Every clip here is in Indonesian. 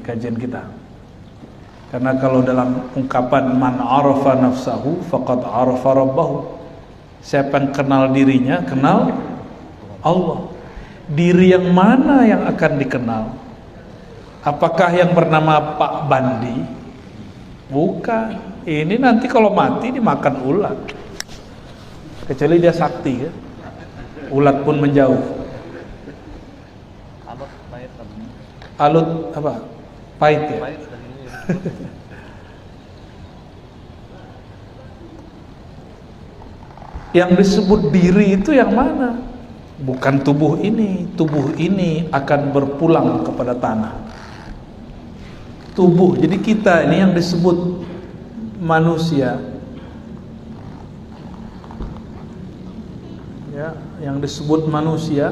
kajian kita. Karena kalau dalam ungkapan man arafa nafsahu faqad arafa rabbahu. Siapa yang kenal dirinya, kenal Allah. Diri yang mana yang akan dikenal? Apakah yang bernama Pak Bandi? Bukan. Ini nanti kalau mati dimakan ulat. Kecuali dia sakti kan? Ulat pun menjauh. Alut apa? Pahit ya? Yang disebut diri itu yang mana? Bukan tubuh ini. Tubuh ini akan berpulang kepada tanah. Tubuh, jadi kita ini yang disebut manusia, ya, yang disebut manusia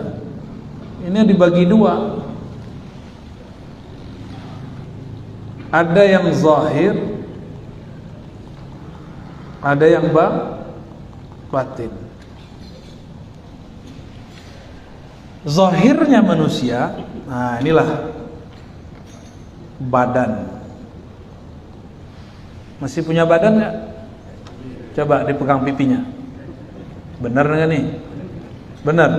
ini dibagi dua. Ada yang zahir, ada yang batin. Zahirnya manusia, nah inilah badan. Masih punya badan nggak? Coba dipegang pipinya. Benar nggak nih? Benar.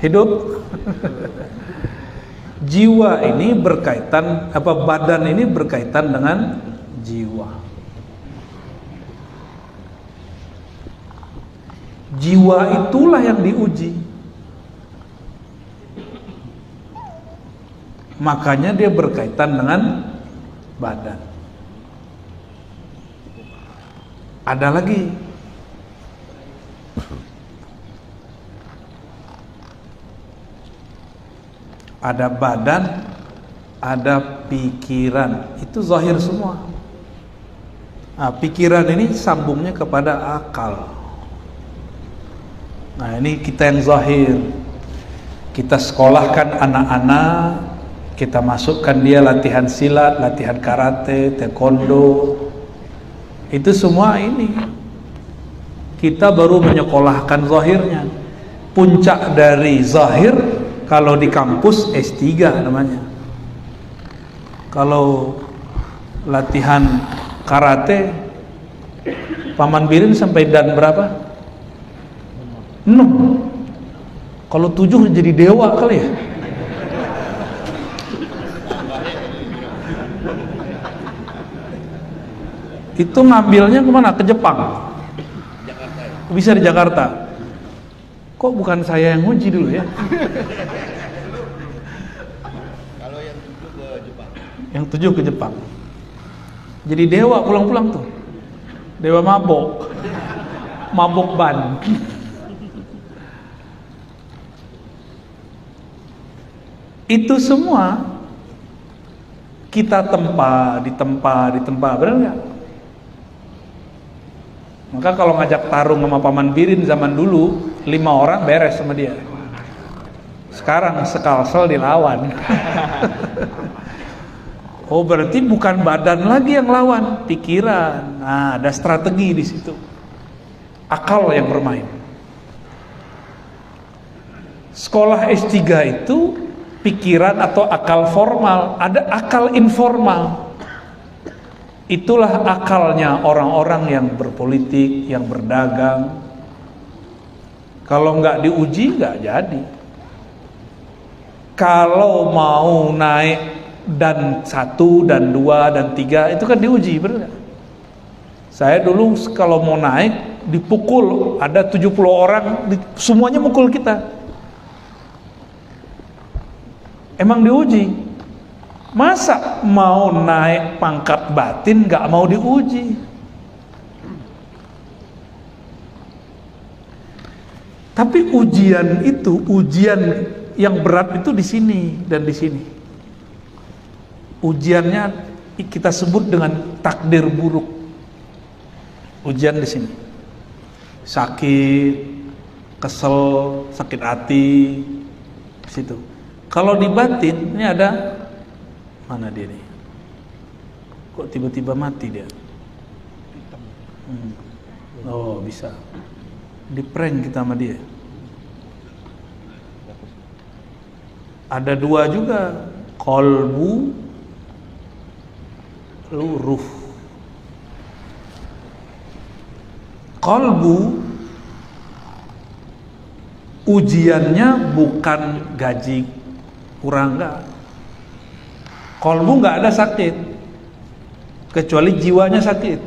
Hidup. Jiwa ini berkaitan, badan ini berkaitan dengan jiwa. Jiwa itulah yang diuji. Makanya dia berkaitan dengan badan. Ada lagi. Ada badan, ada pikiran. Itu zahir semua. Nah, pikiran ini sambungnya kepada akal. Nah, ini kita yang zahir. Kita sekolahkan anak-anak, kita masukkan dia latihan silat, latihan karate, taekwondo. Itu semua ini kita baru menyekolahkan zahirnya. Puncak dari zahir kalau di kampus S3 namanya. Kalau latihan karate Paman Birin sampai dan berapa? 6. Kalau 7 jadi dewa kali ya. Itu ngambilnya kemana? Ke Jepang. Bisa di Jakarta. Kok bukan saya yang nguji dulu ya? Kalau yang 7 ke Jepang. Yang 7 ke Jepang. Jadi dewa pulang-pulang tuh. Dewa mabok. Mabok ban. Itu semua kita ditempa, benar nggak? Maka kalau ngajak tarung sama Paman Birin zaman dulu 5 orang beres sama dia. Sekarang sekalsel dilawan. Oh, berarti bukan badan lagi yang lawan, pikiran. Nah, ada strategi di situ. Akal yang bermain. Sekolah S3 itu pikiran atau akal formal, ada akal informal. Itulah akalnya orang-orang yang berpolitik, yang berdagang. Kalau nggak diuji, nggak jadi. Kalau mau naik dan 1, dan 2, dan 3, itu kan diuji, benar nggak? Saya dulu kalau mau naik, dipukul, ada 70 orang, semuanya mukul kita. Emang diuji. Masa mau naik pangkat batin gak mau diuji? Tapi ujian itu, ujian yang berat itu di sini dan di sini. Ujiannya kita sebut dengan takdir buruk. Ujian di sini. Sakit, kesel, sakit hati, di situ. Kalau di batin, ini ada, mana dia nih? Kok tiba-tiba mati dia? Oh, bisa. Di prank kita sama dia. Ada 2 juga. Qalbu luruh. Qalbu ujiannya bukan gaji kurang, enggak. Qalbu enggak ada sakit kecuali jiwanya sakit.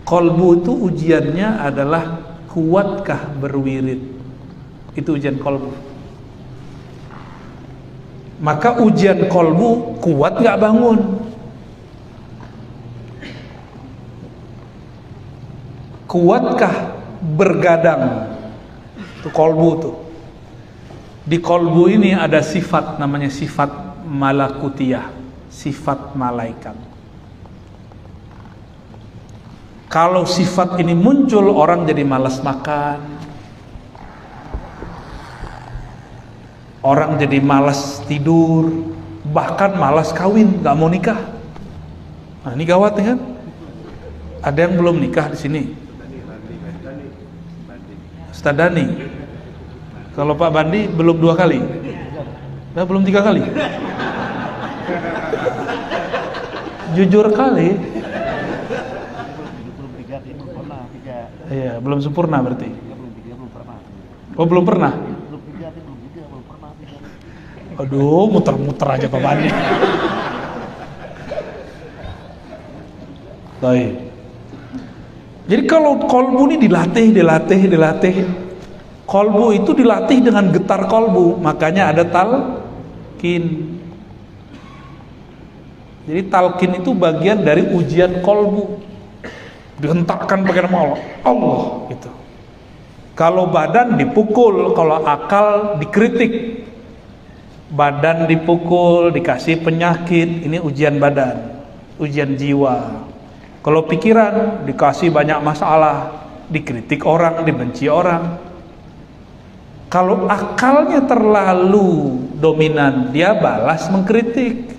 Qalbu itu ujiannya adalah kuatkah berwirid. Itu ujian qalbu. Maka ujian qalbu, kuat enggak bangun. Kuatkah bergadang? Itu qalbu tuh. Di qalbu ini ada sifat namanya sifat malakutiyah, sifat malaikat. Kalau sifat ini muncul, orang jadi malas makan, orang jadi malas tidur, bahkan malas kawin, nggak mau nikah. Nah ini gawat kan? Ada yang belum nikah di sini? Ustaz Dani. Kalau Pak Bandi belum 2 kali? Nah, belum 3 kali? Jujur kali. Iya, belum sempurna berarti. Oh, belum pernah. Aduh, muter-muter aja Pak Bandi. Baik. Jadi kalau kolbu ini dilatih. Kolbu itu dilatih dengan getar kolbu, makanya ada talqin. Jadi talqin itu bagian dari ujian kolbu. Dihentakkan pakai nama Allah, Allah gitu. Kalau badan dipukul, kalau akal dikritik. Badan dipukul, dikasih penyakit, ini ujian badan, ujian jiwa. Kalau pikiran dikasih banyak masalah, dikritik orang, dibenci orang. Kalau akalnya terlalu dominan, dia balas mengkritik,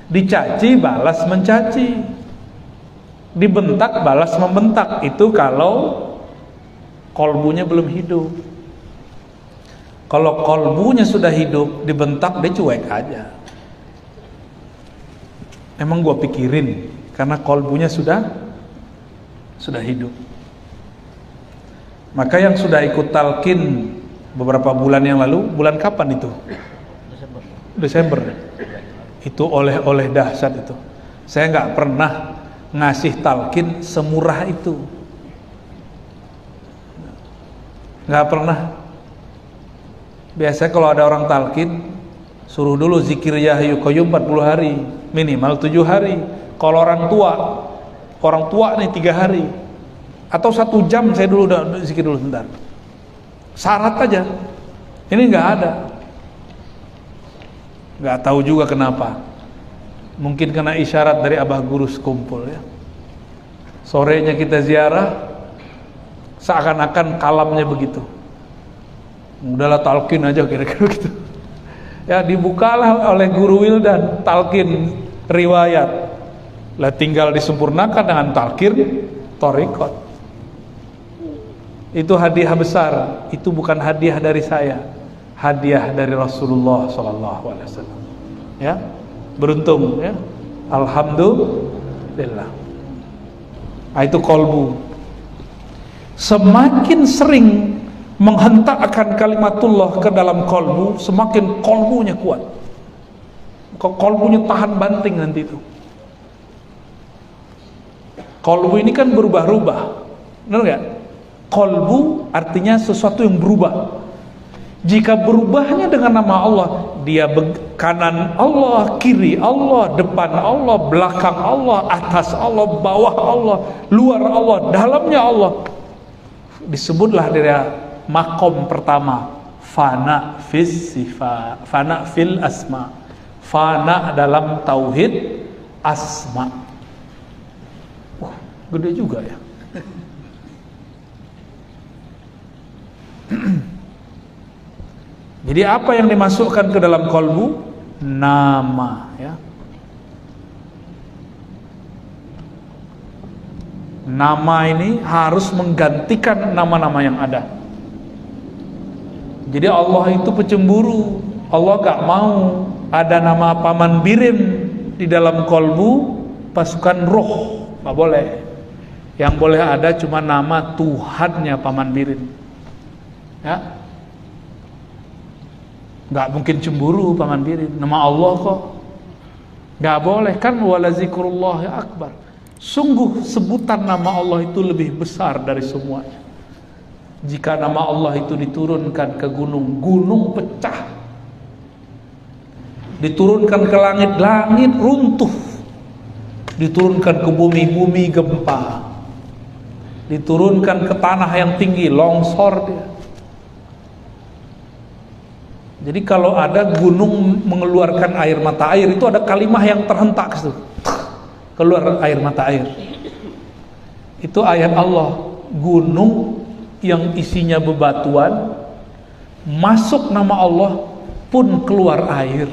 dicaci balas mencaci, dibentak balas membentak. Itu kalau kolbunya belum hidup. Kalau kolbunya sudah hidup, dibentak dia cuek aja. Emang gua pikirin, karena kolbunya sudah hidup. Maka yang sudah ikut talqin beberapa bulan yang lalu, bulan kapan itu? Desember. Itu oleh dahsyat itu. Saya nggak pernah ngasih talqin semurah itu. Nggak pernah. Biasanya kalau ada orang talqin, suruh dulu zikir ya hayyu qayyum 40 hari, minimal 7 hari. Kalau orang tua nih 3 hari atau 1 jam, saya dulu udah zikir dulu sebentar. Syarat aja. Ini nggak ada. Nggak tahu juga kenapa. Mungkin karena isyarat dari abah guru sekumpul ya. Sorenya kita ziarah, seakan-akan kalamnya begitu. Udahlah talqin aja kira-kira gitu. Ya dibukalah oleh guru Wildan talqin riwayat. Lah tinggal disempurnakan dengan talqin thariqat. Itu hadiah besar. Itu bukan hadiah dari saya, hadiah dari Rasulullah SAW. Ya, beruntung ya. Alhamdulillah. Nah, itu kolbu. Semakin sering menghentakkan kalimatullah ke dalam kolbu, semakin kolbunya kuat. Kolbunya tahan banting nanti itu. Kolbu ini kan berubah-ubah, benar nggak? Kolbu artinya sesuatu yang berubah. Jika berubahnya dengan nama Allah, dia kanan Allah, kiri Allah, depan Allah, belakang Allah, atas Allah, bawah Allah, luar Allah, dalamnya Allah. Disebutlah dari makom pertama, fana fil asma, fana dalam tauhid asma. Wah, gede juga ya. Jadi apa yang dimasukkan ke dalam kolbu? Nama ya. Nama ini harus menggantikan nama-nama yang ada. Jadi Allah itu pecemburu. Allah gak mau ada nama Paman Birin di dalam kolbu pasukan roh, nggak boleh. Yang boleh ada cuma nama Tuhannya Paman Birin. Ya, nggak mungkin cemburu Paman Birin, nama Allah kok. Nggak boleh kan, wala zikrullahi akbar. Sungguh sebutan nama Allah itu lebih besar dari semuanya. Jika nama Allah itu diturunkan ke gunung, gunung pecah. Diturunkan ke langit, langit runtuh. Diturunkan ke bumi, bumi gempa. Diturunkan ke tanah yang tinggi, longsor dia. Jadi kalau ada gunung mengeluarkan air mata air, itu ada kalimah yang terhentak ke situ. Keluar air mata air. Itu ayat Allah. Gunung yang isinya bebatuan, masuk nama Allah pun keluar air.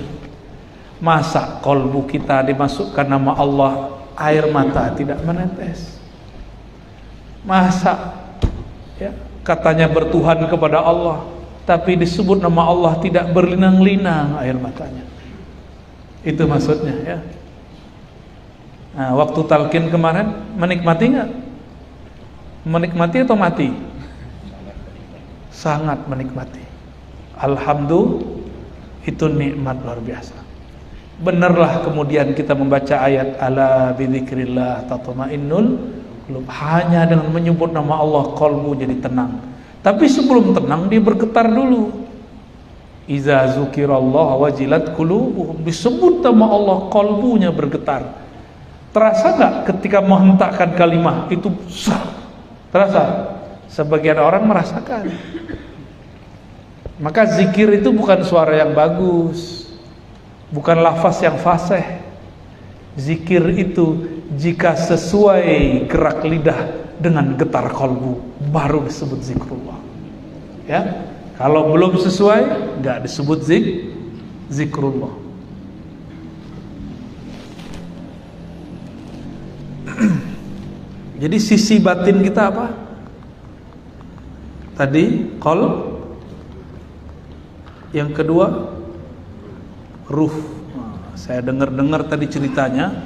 Masa kolbu kita dimasukkan nama Allah, air mata tidak menetes? Masa ya, katanya bertuhan kepada Allah, tapi disebut nama Allah tidak berlinang-linang air matanya? Itu maksudnya ya. Nah, waktu talqin kemarin menikmati nggak? Menikmati atau mati? Sangat menikmati. Alhamdulillah, itu nikmat luar biasa. Benarlah kemudian kita membaca ayat ala bidzikrillah tatma'innul qulub. Hanya dengan menyebut nama Allah qalbu jadi tenang. Tapi sebelum tenang dia bergetar dulu. Iza zukirallah wajilat qulubuhum. Disebut nama Allah, qalbunya bergetar. Terasa nggak ketika menghentakkan kalimat itu? Terasa? Sebagian orang merasakan. Maka zikir itu bukan suara yang bagus, bukan lafaz yang fasih. Zikir itu jika sesuai gerak lidah dengan getar kalbu, baru disebut zikrullah. Ya, kalau belum sesuai, nggak disebut zikrullah. Jadi sisi batin kita apa? Tadi qalb. Yang kedua ruh. Nah, saya dengar tadi ceritanya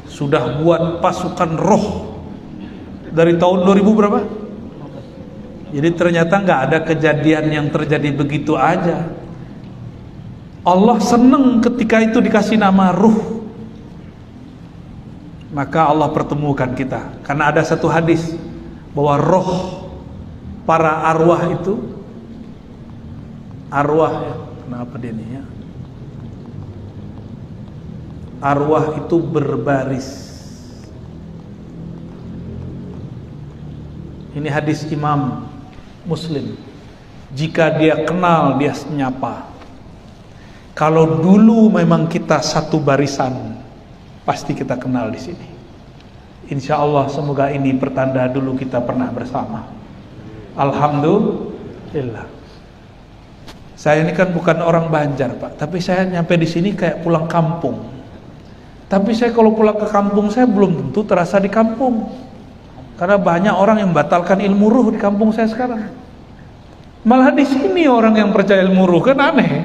sudah buat pasukan roh dari tahun 2000 berapa? Jadi ternyata nggak ada kejadian yang terjadi begitu aja. Allah senang ketika itu dikasih nama ruh. Maka Allah pertemukan kita. Karena ada satu hadis bahwa roh para arwah itu, arwah ya, kenapa dia ini ya? Arwah itu berbaris. Ini hadis Imam Muslim. Jika dia kenal, dia menyapa. Kalau dulu memang kita satu barisan, pasti kita kenal di sini. Insya Allah semoga ini pertanda dulu kita pernah bersama. Alhamdulillah. Saya ini kan bukan orang Banjar, Pak, tapi saya nyampe di sini kayak pulang kampung. Tapi saya kalau pulang ke kampung saya belum tentu terasa di kampung. Karena banyak orang yang membatalkan ilmu ruh di kampung saya sekarang. Malah di sini orang yang percaya ilmu ruh, kan aneh.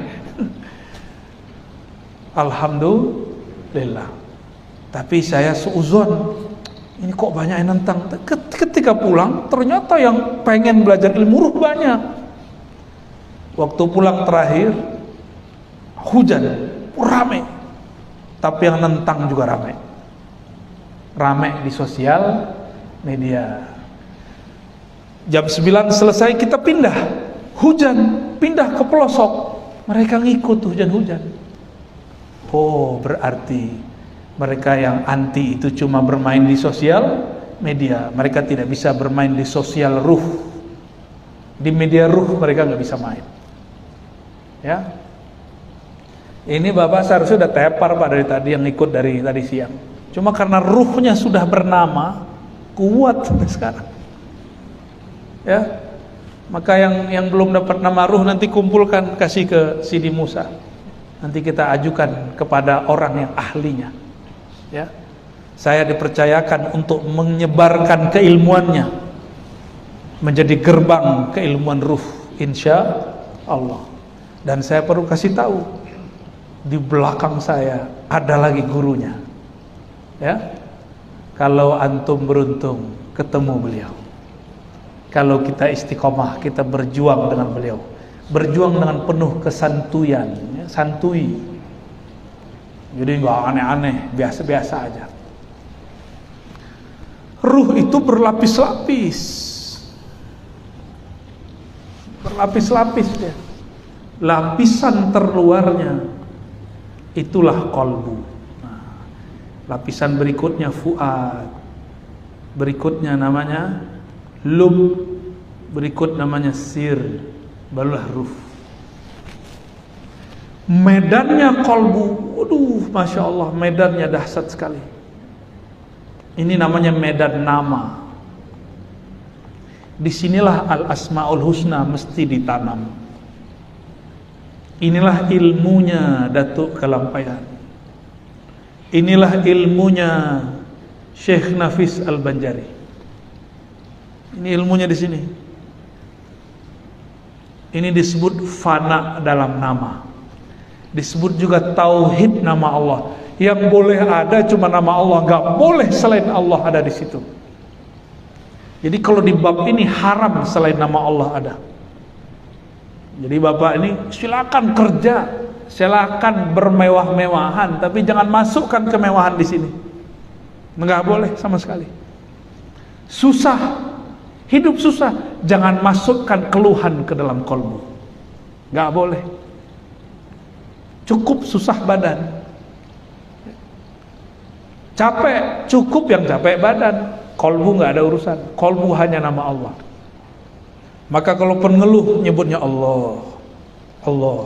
Alhamdulillah. Tapi saya seuzon, ini kok banyak yang nentang. Ketika pulang ternyata yang pengen belajar ilmu ruh banyak. Waktu pulang terakhir hujan, ramai. Tapi yang nentang juga ramai. Ramai di sosial media. Jam 9 selesai kita pindah. Hujan, pindah ke pelosok. Mereka ngikut hujan-hujan. Oh, berarti mereka yang anti itu cuma bermain di sosial media. Mereka tidak bisa bermain di sosial ruh. Di media ruh mereka nggak bisa main. Ya. Ini Bapak seharusnya sudah tepar Pak dari tadi, yang ikut dari tadi siang. Cuma karena ruhnya sudah bernama, kuat sampai sekarang. Ya. Maka yang belum dapat nama ruh nanti kumpulkan, kasih ke Sidi Musa. Nanti kita ajukan kepada orang yang ahlinya. Ya. Saya dipercayakan untuk menyebarkan keilmuannya menjadi gerbang keilmuan ruh, insya Allah. Dan saya perlu kasih tahu, di belakang saya ada lagi gurunya. Ya, kalau antum beruntung ketemu beliau. Kalau kita istiqomah, kita berjuang dengan beliau, berjuang dengan penuh kesantuyan, ya, santui. Jadi nggak aneh-aneh, biasa-biasa aja. Ruh itu berlapis-lapis, berlapis-lapis dia. Lapisan terluarnya itulah qalbu. Nah, lapisan berikutnya fuad, berikutnya namanya lub, berikut namanya sir, barulah ruh. Medannya qalbu, waduh, masya Allah, medannya dahsyat sekali. Ini namanya medan nama. Disinilah al-asmaul husna mesti ditanam. Inilah ilmunya Datuk Kelampaian. Inilah ilmunya Syekh Nafis Al-Banjari. Ini ilmunya di sini. Ini disebut fana dalam nama. Disebut juga tauhid nama Allah. Yang boleh ada cuma nama Allah, nggak boleh selain Allah ada di situ. Jadi kalau di bab ini haram selain nama Allah ada. Jadi bapak ini silakan kerja, silakan bermewah-mewahan, tapi jangan masukkan kemewahan di sini. Nggak boleh sama sekali. Susah, hidup susah, jangan masukkan keluhan ke dalam kolbu. Nggak boleh. Cukup susah badan. Capek, cukup yang capek badan. Kolbu nggak ada urusan. Kolbu hanya nama Allah. Maka kalau pengeluh nyebutnya Allah, Allah.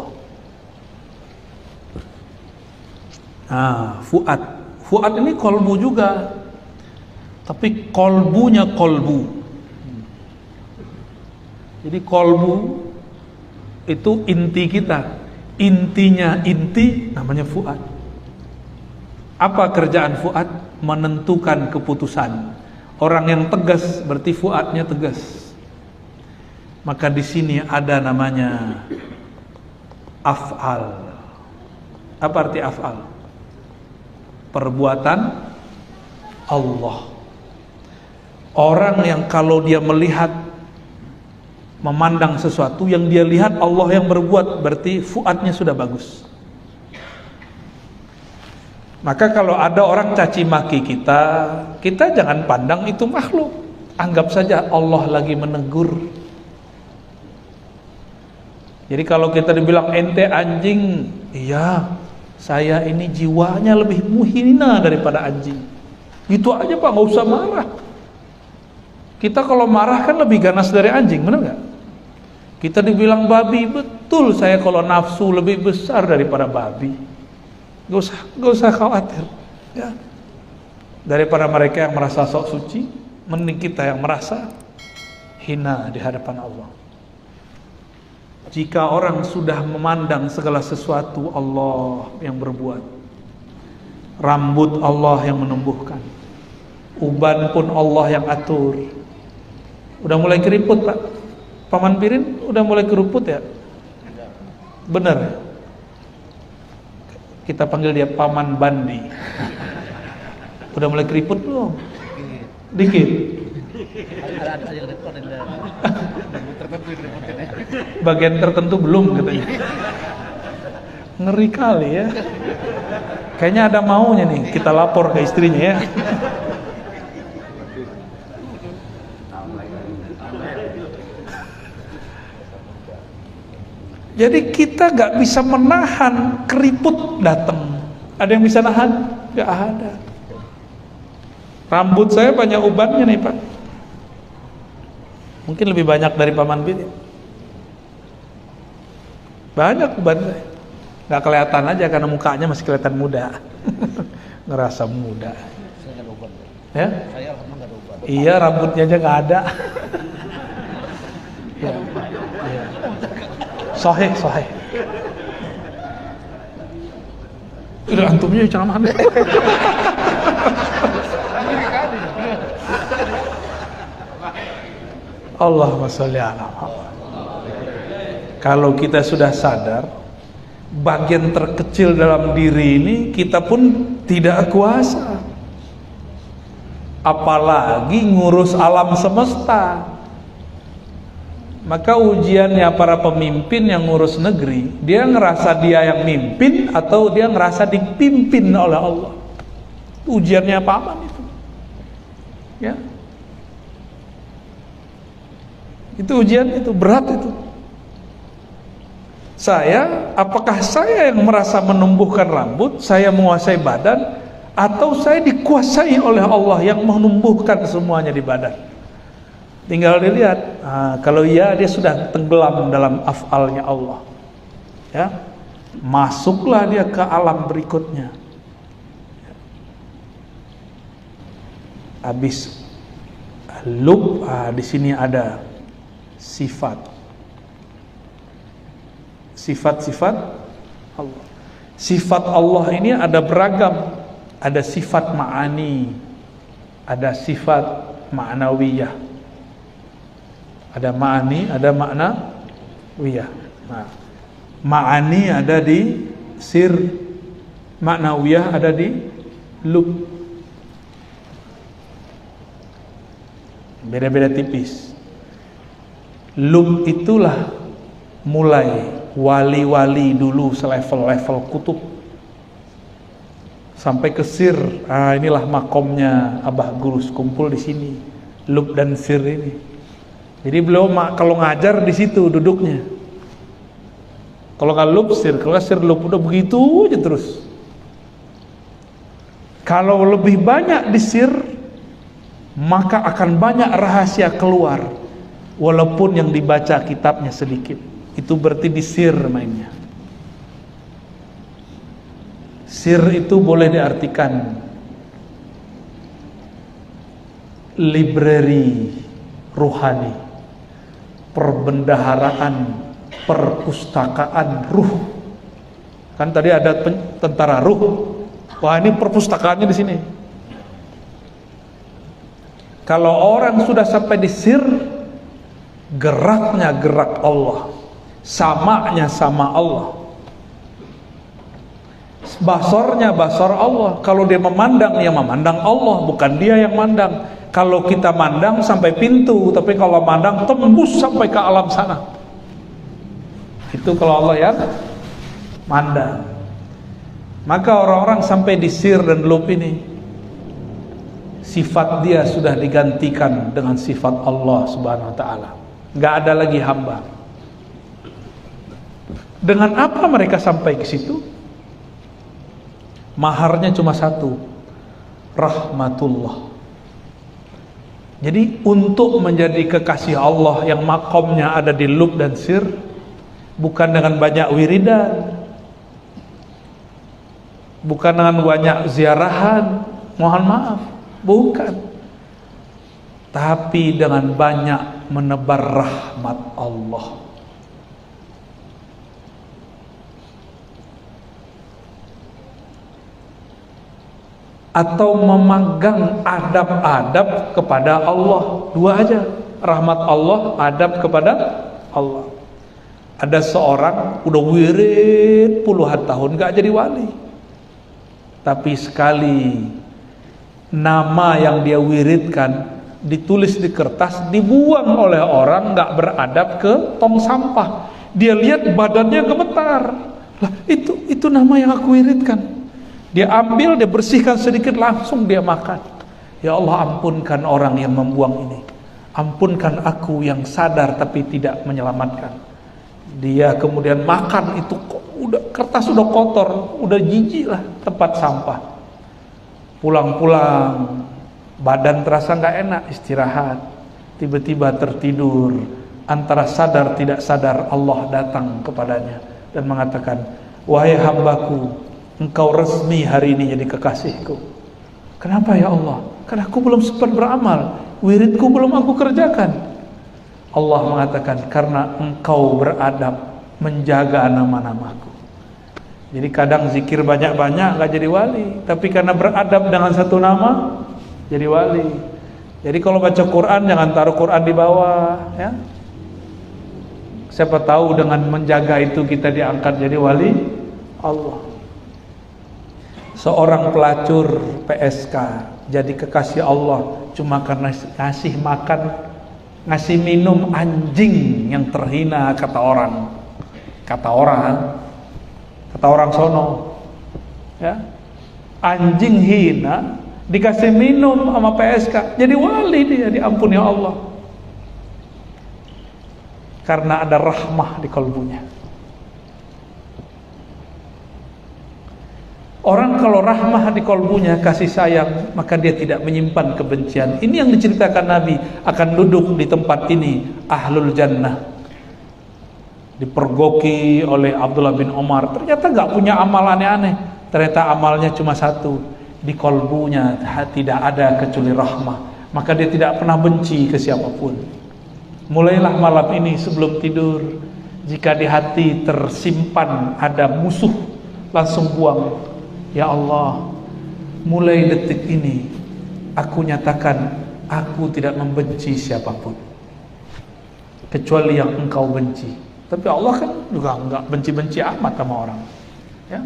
Nah, fuad. Fuad ini kolbu juga, tapi kolbunya kolbu. Jadi kolbu itu inti kita. Intinya inti namanya fuad. Apa kerjaan fuad? Menentukan keputusan. Orang yang tegas berarti fuadnya tegas. Maka di sini ada namanya af'al. Apa arti af'al? Perbuatan Allah. Orang yang kalau dia melihat, memandang sesuatu yang dia lihat Allah yang berbuat, berarti fuadnya sudah bagus. Maka kalau ada orang caci maki kita, kita jangan pandang itu makhluk. Anggap saja Allah lagi menegur. Jadi kalau kita dibilang ente anjing, iya, saya ini jiwanya lebih muhina daripada anjing. Itu aja Pak, nggak usah marah. Kita kalau marah kan lebih ganas dari anjing, benar nggak? Kita dibilang babi, betul saya kalau nafsu lebih besar daripada babi. Gak usah khawatir, ya. Daripada mereka yang merasa sok suci, mending kita yang merasa hina di hadapan Allah. Jika orang sudah memandang segala sesuatu Allah yang berbuat, rambut Allah yang menumbuhkan, uban pun Allah yang atur. Udah mulai keriput Pak, Paman Pirin udah mulai keriput ya? Bener. Kita panggil dia Paman Bandi. Udah mulai keriput belum? Dikit. Ada yang repot bagian tertentu belum katanya. Ngeri kali ya. Kayaknya ada maunya nih, kita lapor ke istrinya ya. Jadi kita gak bisa menahan keriput datang. Ada yang bisa nahan? Gak ada. Rambut saya banyak ubannya nih Pak. Mungkin lebih banyak dari Paman Bin. Banyak uban saya. Gak kelihatan aja karena mukanya masih kelihatan muda. Ngerasa muda. Saya nggak ada uban. Ya? Saya alhamdulillah nggak ada uban. Iya, rambutnya aja gak ada. Ya. Ya. Sahih. Udah antumnya ceramah deh. Allahumma sholli ala Muhammad. Kalau kita sudah sadar bagian terkecil dalam diri ini kita pun tidak kuasa, apalagi ngurus alam semesta. Maka ujiannya para pemimpin yang ngurus negeri, dia ngerasa dia yang mimpin atau dia ngerasa dipimpin oleh Allah. Ujiannya apa itu? Ya, itu ujian, itu berat itu. Apakah saya yang merasa menumbuhkan rambut, saya menguasai badan, atau saya dikuasai oleh Allah yang menumbuhkan semuanya di badan? Tinggal dilihat. Kalau iya, dia sudah tenggelam dalam af'alnya Allah. Ya, masuklah dia ke alam berikutnya. Habis lub, di sini ada sifat-sifat Allah. Sifat Allah ini ada beragam. Ada sifat ma'ani, ada sifat ma'nawiyah. Ada ma'ani, ada ma'nawiyah. Nah, ma'ani ada di sir, ma'nawiyah ada di lub. Beda-beda tipis. Lub itulah mulai wali-wali dulu selevel-level kutub sampai ke sir. Inilah makomnya Abah Gurus, kumpul di sini. Lub dan sir ini. Jadi beliau kalau ngajar di situ duduknya. Kalau nggak lub sir, kalau sir lub, udah begitu aja terus. Kalau lebih banyak di sir, maka akan banyak rahasia keluar, walaupun yang dibaca kitabnya sedikit. Itu berarti di sir mainnya. Sir itu boleh diartikan library ruhani, perbendaharaan, perpustakaan ruh. Kan tadi ada tentara ruh. Wah, ini perpustakaannya di sini. Kalau orang sudah sampai di sir, geraknya gerak Allah, samanya sama Allah, basornya basor Allah. Kalau dia memandang, ya memandang Allah, bukan dia yang mandang. Kalau kita mandang sampai pintu, tapi kalau mandang tembus sampai ke alam sana. Itu kalau Allah yang mandang. Maka orang-orang sampai di sir dan lub ini, sifat dia sudah digantikan dengan sifat Allah Subhanahu wa taala. Enggak ada lagi hamba. Dengan apa mereka sampai ke situ? Maharnya cuma satu, rahmatullah. Jadi untuk menjadi kekasih Allah yang makomnya ada di lub dan sir, bukan dengan banyak wiridan, bukan dengan banyak ziarahan, mohon maaf, bukan, tapi dengan banyak menebar rahmat Allah. Atau memegang adab-adab kepada Allah. Dua aja, rahmat Allah, adab kepada Allah. Ada seorang udah wirid puluhan tahun gak jadi wali, tapi sekali nama yang dia wiridkan ditulis di kertas, dibuang oleh orang gak beradab ke tong sampah. Dia lihat badannya gemetar. Lah, itu nama yang aku wiridkan. Dia ambil, dia bersihkan sedikit, langsung dia makan. Ya Allah, ampunkan orang yang membuang ini. Ampunkan aku yang sadar tapi tidak menyelamatkan. Dia kemudian makan itu, udah kertas udah kotor, udah jijik lah tempat sampah. Pulang-pulang, badan terasa nggak enak, istirahat. Tiba-tiba tertidur, antara sadar tidak sadar Allah datang kepadanya dan mengatakan, wahai hambaku, engkau resmi hari ini jadi kekasihku. Kenapa ya Allah? Karena aku belum sempat beramal, wiridku belum aku kerjakan. Allah mengatakan, karena engkau beradab menjaga nama-namaku. Jadi kadang zikir banyak-banyak gak jadi wali, tapi karena beradab dengan satu nama jadi wali. Jadi kalau baca Quran jangan taruh Quran di bawah, ya. Siapa tahu dengan menjaga itu kita diangkat jadi wali Allah. Seorang pelacur PSK jadi kekasih Allah cuma karena ngasih makan, ngasih minum anjing yang terhina, kata orang sono, ya, anjing hina dikasih minum sama PSK, jadi wali dia, diampuni Allah karena ada rahmah di kalbunya. Orang kalau rahmah di kalbunya, kasih sayang, maka dia tidak menyimpan kebencian. Ini yang diceritakan Nabi, akan duduk di tempat ini ahlul jannah. Dipergoki oleh Abdullah bin Umar, ternyata gak punya amal aneh-aneh. Ternyata amalnya cuma satu, di kalbunya tidak ada kecuali rahmah, maka dia tidak pernah benci ke siapapun. Mulailah malam ini sebelum tidur, jika di hati tersimpan ada musuh, langsung buang. Ya Allah, mulai detik ini aku nyatakan aku tidak membenci siapapun kecuali yang engkau benci. Tapi Allah kan juga enggak benci-benci amat sama orang, ya.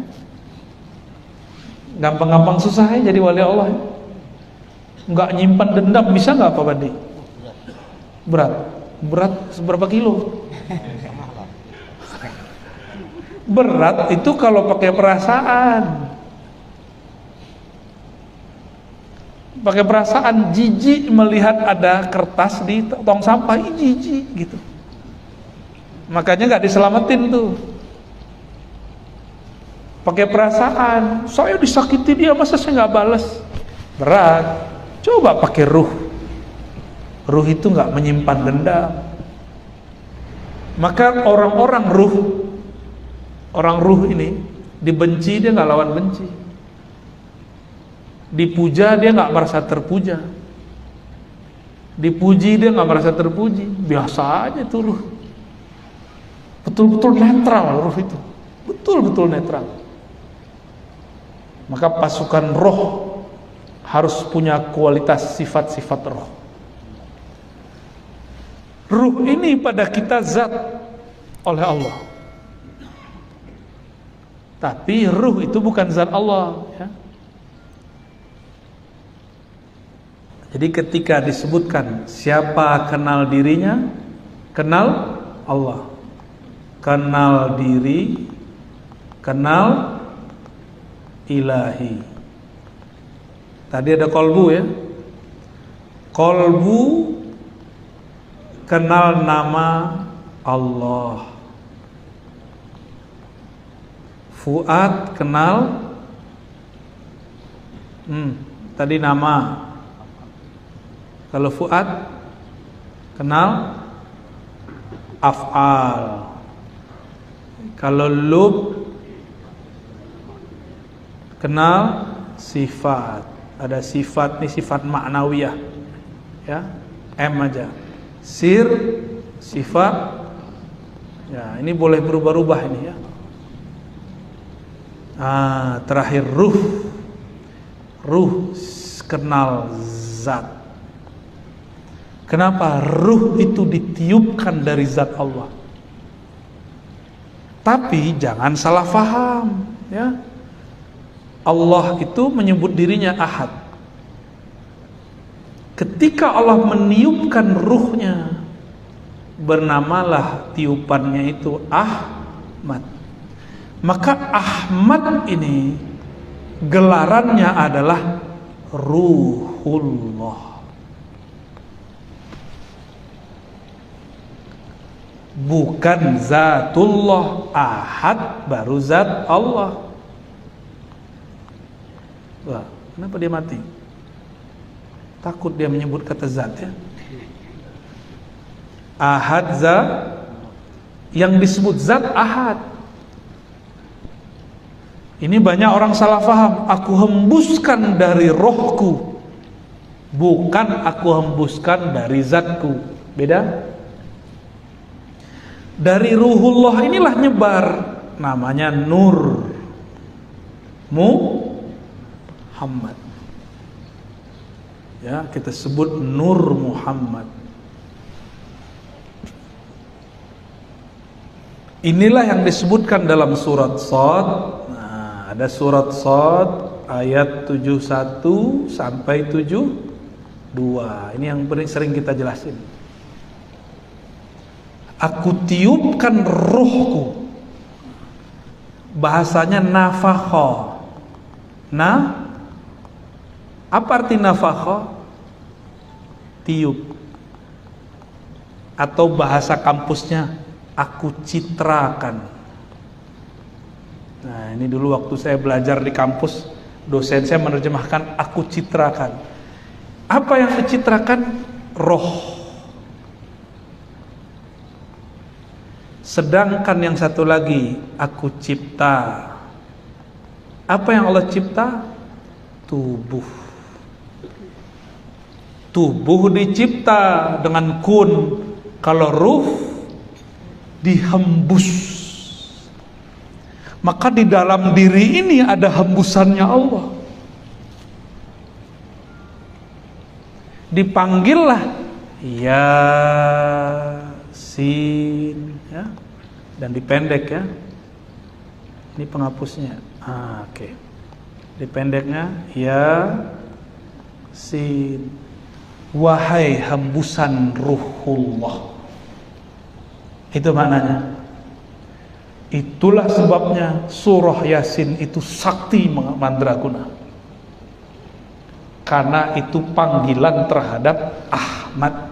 Gampang-gampang susah ya jadi wali Allah, ya. Enggak nyimpan dendam, bisa enggak Pak Bandi? Berat seberapa kilo? Berat itu kalau pakai perasaan. Pakai perasaan, jijik melihat ada kertas di tong sampah, jijik gitu. Makanya nggak diselamatin tuh. Pakai perasaan, saya disakiti dia, masa saya nggak balas? Berat. Coba pakai ruh. Ruh itu nggak menyimpan dendam. Maka orang ruh ini dibenci dia nggak lawan benci. Dipuja dia nggak merasa terpuja, dipuji dia nggak merasa terpuji, biasa aja tuh ruh. Betul-betul netral ruh itu, betul-betul netral. Maka pasukan roh harus punya kualitas sifat-sifat roh. Ruh ini pada kita zat oleh Allah, tapi ruh itu bukan zat Allah, ya. Jadi ketika disebutkan siapa kenal dirinya, kenal Allah. Kenal diri, kenal ilahi. Tadi ada kolbu ya. Kolbu kenal nama Allah. Fuad kenal tadi nama. Kalau fuad kenal af'al. Kalau lub kenal sifat. Ada sifat, nih sifat maknawiyah, ya, M aja. Sir sifat, ya, ini boleh berubah-ubah ini, ya. Terakhir ruh kenal zat. Kenapa? Ruh itu ditiupkan dari zat Allah. Tapi jangan salah faham, ya. Allah itu menyebut dirinya Ahad. Ketika Allah meniupkan ruhnya, bernamalah tiupannya itu Ahmad. Maka Ahmad ini gelarannya adalah Ruhullah. Bukan zatullah. Ahad baru zat Allah. Wah, kenapa dia mati? Takut dia menyebut kata zat, ya. Ahad zat, yang disebut zat ahad. Ini banyak orang salah faham. Aku hembuskan dari rohku, bukan aku hembuskan dari zatku. Beda. Dari ruhullah inilah nyebar, namanya nur Muhammad, ya, kita sebut Nur Muhammad. Inilah yang disebutkan dalam surat Shad. Nah, ada surat Shad ayat 71 sampai 72. Ini yang sering kita jelasin. Aku tiupkan ruhku. Bahasanya nafakha. Apa arti nafakha? Tiup. Atau bahasa kampusnya, aku citrakan. Nah, ini dulu waktu saya belajar di kampus, dosen saya menerjemahkan aku citrakan. Apa yang dicitrakan? Roh. Sedangkan yang satu lagi, aku cipta. Apa yang Allah cipta? Tubuh. Tubuh dicipta dengan kun. Kalau ruh dihembus. Maka di dalam diri ini ada hembusannya Allah. Dipanggillah Yasin, ya, dan dipendek ya. Ini penghapusnya. Oke. Dipendeknya Yasin. Wahai hembusan ruhullah. Itu maknanya. Itulah sebabnya surah Yasin itu sakti mandraguna. Karena itu panggilan terhadap Ahmad.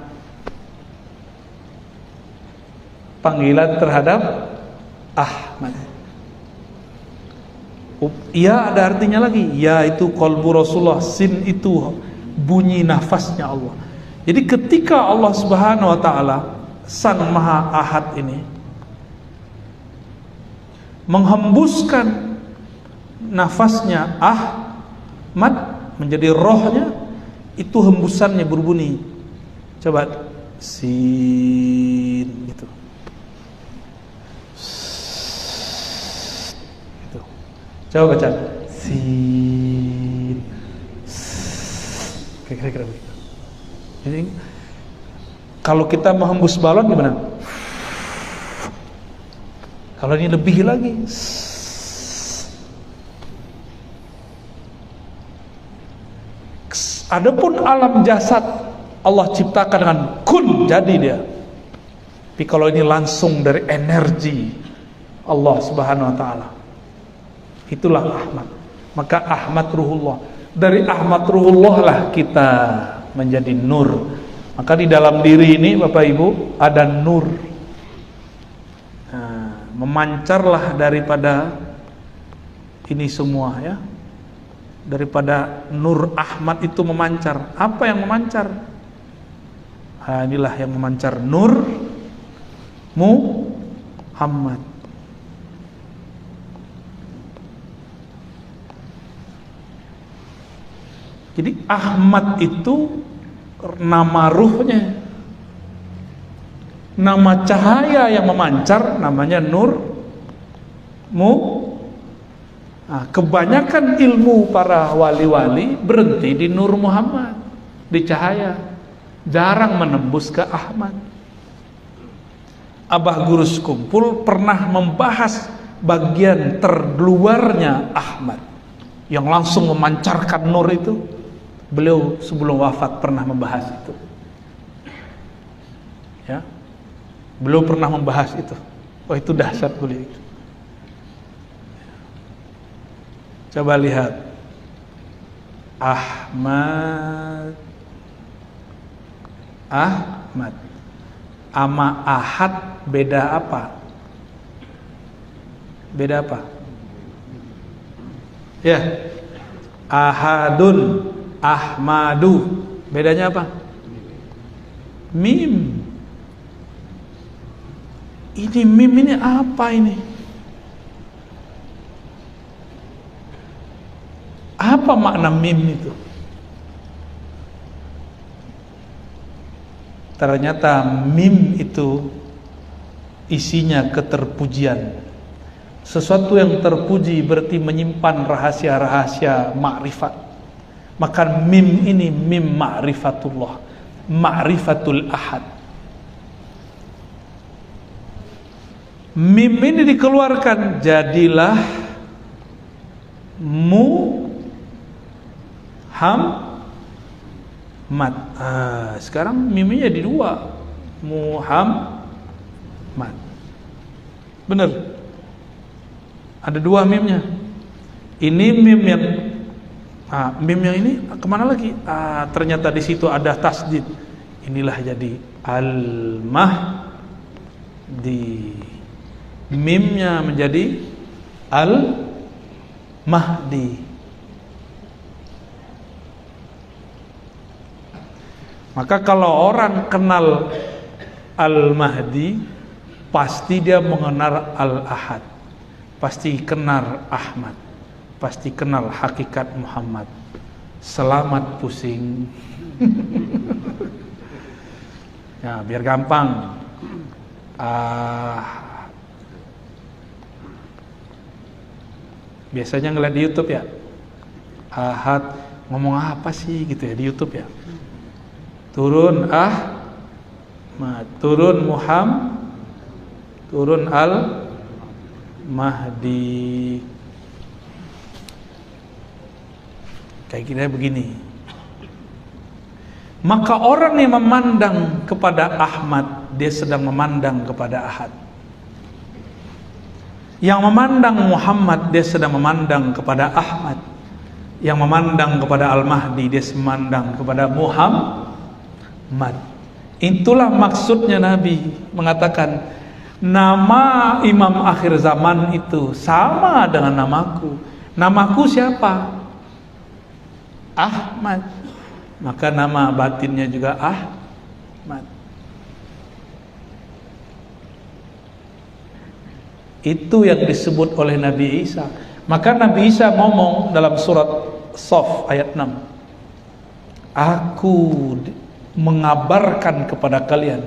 Panggilan terhadap Ahmad. Ya, ada artinya lagi. Ya itu qalbu Rasulullah. Sin itu bunyi nafasnya Allah. Jadi ketika Allah Subhanahu wa taala Sang Maha Ahad ini menghembuskan nafasnya Ahmad menjadi rohnya, itu hembusannya berbunyi, coba sin gitu. Gitu. Coba baca sin. Kira-kira begitu. Jadi kalau kita menghembus balon gimana? Kalau ini lebih lagi. Adapun alam jasad Allah ciptakan dengan kun, jadi dia. Tapi kalau ini langsung dari energi Allah Subhanahu wa taala, itulah Ahmad. Maka Ahmad ruhullah. Dari Ahmad ruhullah lah kita menjadi nur. Maka di dalam diri ini Bapak Ibu ada nur. Nah, memancarlah daripada ini semua ya. Daripada nur Ahmad itu memancar. Apa yang memancar? Nah, inilah yang memancar, nur Muhammad. Jadi Ahmad itu nama ruhnya. Nama cahaya yang memancar namanya nur Nah, kebanyakan ilmu para wali-wali berhenti di Nur Muhammad, di cahaya, jarang menembus ke Ahmad. Abah Guru Sekumpul pernah membahas bagian terluarnya Ahmad yang langsung memancarkan nur itu. Beliau sebelum wafat pernah membahas itu. Ya, beliau pernah membahas itu. Oh, itu dahsyat beliau itu. Coba lihat Ahmad ama Ahad beda apa? Beda apa? Ya, Ahadun, Ahmadu, bedanya apa? Mim. Ini mim ini apa ini? Apa makna mim itu? Ternyata mim itu isinya keterpujian. Sesuatu yang terpuji berarti menyimpan rahasia-rahasia makrifat. Maka mim ini mim ma'rifatullah, ma'rifatul ahad. Mim ini dikeluarkan, jadilah Muhammad. Sekarang mimnya jadi dua, Muhammad. Bener, ada dua mimnya. Ini mim yang mim yang ini kemana lagi? Ternyata di situ ada tasdid. Inilah jadi Al-Mahdi. Mimnya menjadi Al-Mahdi. Maka kalau orang kenal Al-Mahdi, pasti dia mengenal Al-Ahad, pasti kenal Ahmad, pasti kenal hakikat Muhammad. Selamat pusing. Ya, biar gampang. Biasanya ngeliat di YouTube ya, Ahad ngomong apa sih gitu ya di YouTube ya. Turun Ahmad, turun Muhammad, turun Al-Mahdi. Kayak kira begini. Maka orang yang memandang kepada Ahmad, dia sedang memandang kepada Ahad. Yang memandang Muhammad, dia sedang memandang kepada Ahmad. Yang memandang kepada Al-Mahdi, dia memandang kepada Muhammad. Itulah maksudnya Nabi mengatakan, nama Imam akhir zaman itu sama dengan namaku. Namaku siapa? Ahmad. Maka nama batinnya juga Ahmad. Itu yang disebut oleh Nabi Isa. Maka Nabi Isa ngomong dalam surat Shaf ayat 6, aku mengabarkan kepada kalian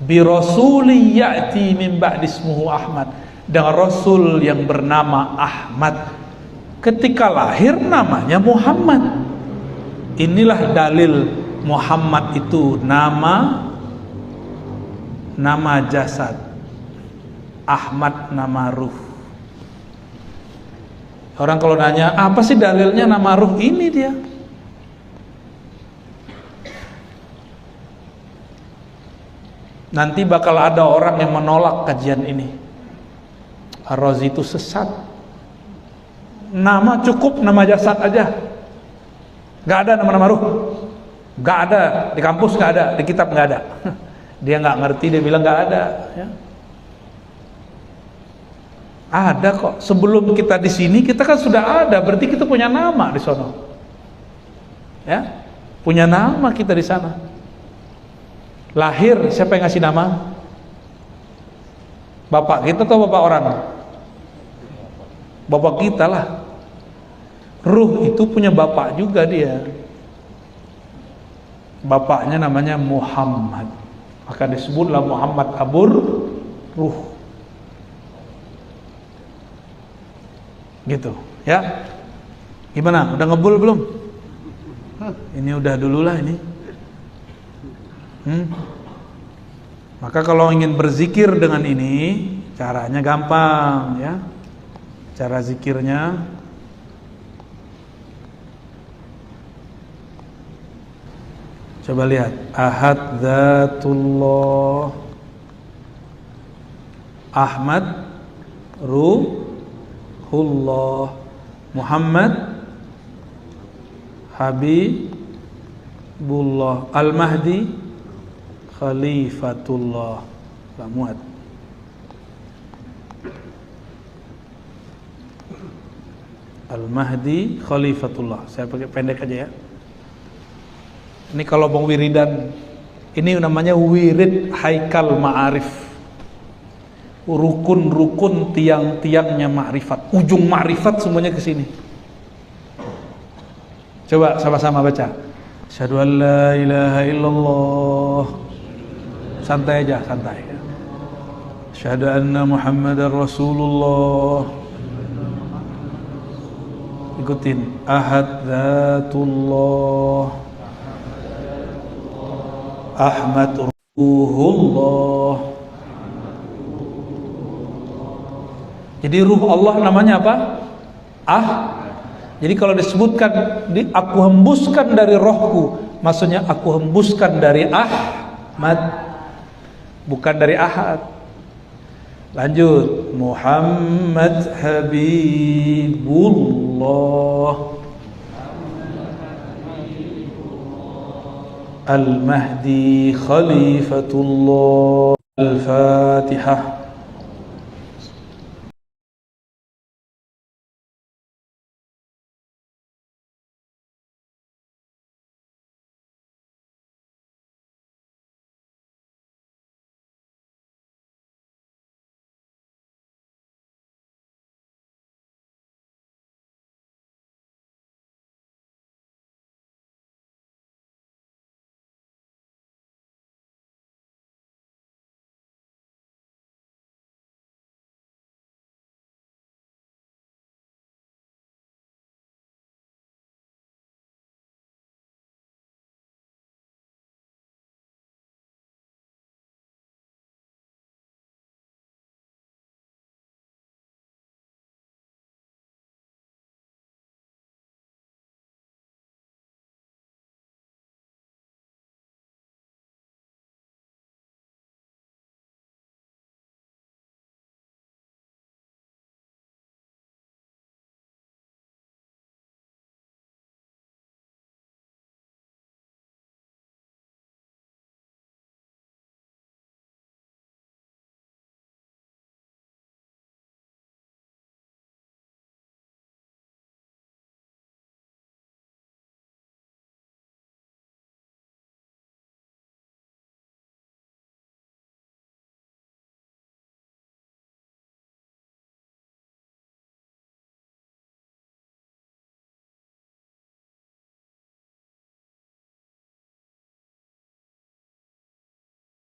bi rasuli ya'ti min ba'di ismuhu Ahmad, dengan rasul yang bernama Ahmad, ketika lahir namanya Muhammad. Inilah dalil Muhammad itu nama jasad, Ahmad nama ruh. Orang kalau nanya, apa sih dalilnya nama ruh? Ini dia. Nanti bakal ada orang yang menolak kajian ini. Ar-Razi itu sesat. Nama cukup, nama jasad aja. Gak ada nama-nama ruh. Gak ada, di kampus gak ada, di kitab gak ada. Dia gak ngerti, dia bilang gak ada ya. Ada kok. Sebelum kita di sini kita kan sudah ada, berarti kita punya nama di sana. Ya, punya nama kita di sana. Lahir siapa yang ngasih nama? Bapak kita atau bapak orang? Bapak kita lah. Ruh itu punya bapak juga dia. Bapaknya namanya Muhammad. Maka disebutlah Muhammad Abur Ruh. Gitu ya. Gimana, udah ngebul belum? Ini udah dulu lah ini. Maka kalau ingin berzikir dengan ini, caranya gampang ya. Cara zikirnya, coba lihat, Ahad Dzatullah, Ahmad Ruhullah, Muhammad Habibullah, Al-Mahdi Khalifatullah. Gak muat. Al-Mahdi Khalifatullah. Saya pakai pendek aja ya. Ini kalau mau wiridan, ini namanya wirid haikal ma'arif. Rukun-rukun tiang-tiangnya ma'rifat. Ujung ma'rifat semuanya ke sini. Coba sama-sama baca. Asyhadu an la ilaha illallah. Santai aja, santai. Asyhadu anna Muhammadar Rasulullah. Ikutin. Ahad Dzatullah, Ahmad Ruhullah, Jadi ruh Allah namanya apa? Jadi kalau disebutkan aku hembuskan dari rohku, maksudnya aku hembuskan dari Ahmad, bukan dari Ahad. Lanjut, Muhammad Habibullah Al-Mahdi Khalifatullah. Al-Fatihah.